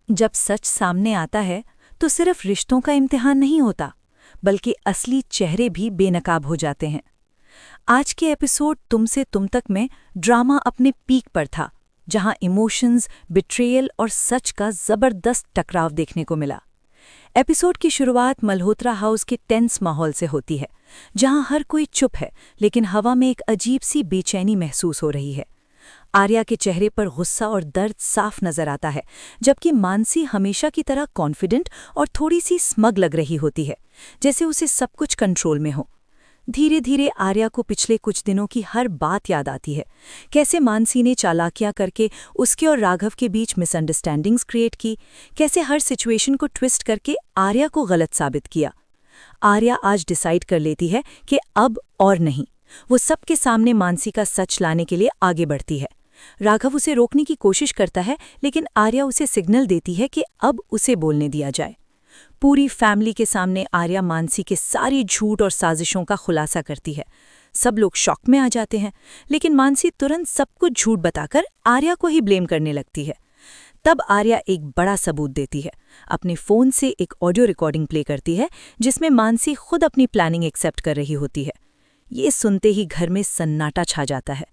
जब सच सामने आता है तो सिर्फ रिश्तों का इम्तिहान नहीं होता, बल्कि असली चेहरे भी बेनकाब हो जाते हैं। आज के एपिसोड तुम से तुम तक में ड्रामा अपने पीक पर था, जहां इमोशंस, बिट्रेयल और सच का जबरदस्त टकराव देखने को मिला। एपिसोड की शुरुआत मल्होत्रा हाउस के टेंस माहौल से होती है, जहां हर कोई चुप है, लेकिन हवा में एक अजीब सी बेचैनी महसूस हो रही है। आर्या के चेहरे पर गुस्सा और दर्द साफ नजर आता है, जबकि मानसी हमेशा की तरह कॉन्फिडेंट और थोड़ी सी स्मग लग रही होती है, जैसे उसे सब कुछ कंट्रोल में हो। धीरे धीरे आर्या को पिछले कुछ दिनों की हर बात याद आती है। कैसे मानसी ने चालाकियां करके उसके और राघव के बीच मिसअंडरस्टैंडिंग्स क्रिएट की, कैसे हर सिचुएशन को ट्विस्ट करके आर्या को गलत साबित किया। आर्या आज डिसाइड कर लेती है कि अब और नहीं, वो सबके सामने मानसी का सच लाने के लिए आगे बढ़ती है। राघव उसे रोकने की कोशिश करता है, लेकिन आर्या उसे सिग्नल देती है कि अब उसे बोलने दिया जाए। पूरी फैमिली के सामने आर्या मानसी के सारी झूठ और साजिशों का खुलासा करती है। सब लोग शॉक में आ जाते हैं, लेकिन मानसी तुरंत सब कुछ झूठ बताकर आर्या को ही ब्लेम करने लगती है। तब आर्या एक बड़ा सबूत देती है। अपने फ़ोन से एक ऑडियो रिकॉर्डिंग प्ले करती है, जिसमें मानसी खुद अपनी प्लानिंग एक्सेप्ट कर रही होती है। ये सुनते ही घर में सन्नाटा छा जाता है।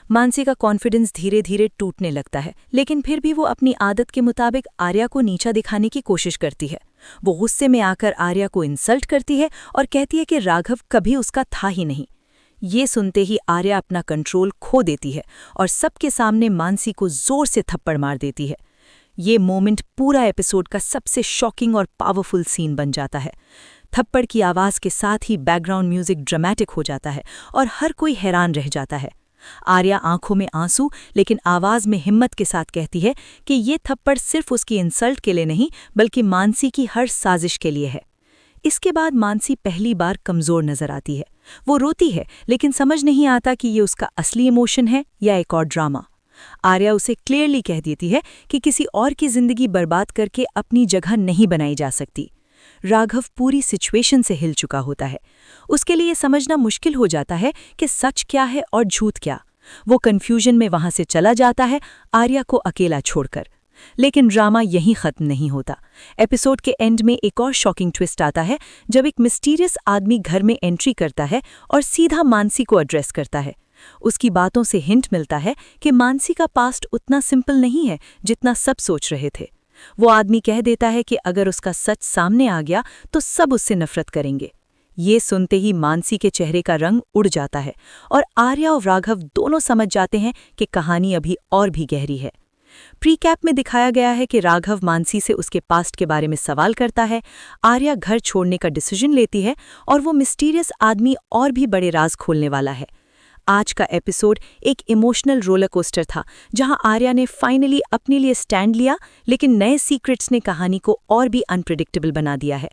मानसी का कॉन्फिडेंस धीरे धीरे टूटने लगता है, लेकिन फिर भी वो अपनी आदत के मुताबिक आर्या को नीचा दिखाने की कोशिश करती है। वो गुस्से में आकर आर्या को इंसल्ट करती है और कहती है कि राघव कभी उसका था ही नहीं। ये सुनते ही आर्या अपना कंट्रोल खो देती है और सबके सामने मानसी को जोर से थप्पड़ मार देती है। ये मोमेंट पूरा एपिसोड का सबसे शॉकिंग और पावरफुल सीन बन जाता है। थप्पड़ की आवाज़ के साथ ही बैकग्राउंड म्यूजिक ड्रामेटिक हो जाता है और हर कोई हैरान रह जाता है। आर्या आंखों में आंसू, लेकिन आवाज़ में हिम्मत के साथ कहती है कि ये थप्पड़ सिर्फ उसकी इंसल्ट के लिए नहीं, बल्कि मानसी की हर साजिश के लिए है। इसके बाद मानसी पहली बार कमज़ोर नजर आती है। वो रोती है, लेकिन समझ नहीं आता कि ये उसका असली इमोशन है या एक और ड्रामा। आर्या उसे क्लियरली कह देती है कि किसी और की जिंदगी बर्बाद करके अपनी जगह नहीं बनाई जा सकती। राघव पूरी सिचुएशन से हिल चुका होता है। उसके लिए समझना मुश्किल हो जाता है कि सच क्या है और झूठ क्या। वो कंफ्यूजन में वहां से चला जाता है, आर्या को अकेला छोड़कर। लेकिन ड्रामा यहीं खत्म नहीं होता। एपिसोड के एंड में एक और शॉकिंग ट्विस्ट आता है, जब एक मिस्टीरियस आदमी घर में एंट्री करता है और सीधा मानसी को एड्रेस करता है। उसकी बातों से हिंट मिलता है कि मानसी का पास्ट उतना सिंपल नहीं है जितना सब सोच रहे थे। वो आदमी कह देता है कि अगर उसका सच सामने आ गया तो सब उससे नफरत करेंगे। ये सुनते ही मानसी के चेहरे का रंग उड़ जाता है और आर्या और राघव दोनों समझ जाते हैं कि कहानी अभी और भी गहरी है। प्रीकैप में दिखाया गया है कि राघव मानसी से उसके पास्ट के बारे में सवाल करता है। आर्या घर छोड़ने का डिसीजन लेती है और वो मिस्टीरियस आदमी और भी बड़े राज खोलने वाला है। आज का एपिसोड एक इमोशनल रोलर कोस्टर था, जहां आर्या ने फाइनली अपने लिए स्टैंड लिया, लेकिन नए सीक्रेट्स ने कहानी को और भी अनप्रिडिक्टेबल बना दिया है।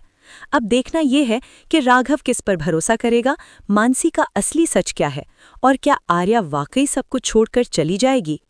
अब देखना यह है कि राघव किस पर भरोसा करेगा, मानसी का असली सच क्या है, और क्या आर्या वाकई सब कुछ छोड़कर चली जाएगी।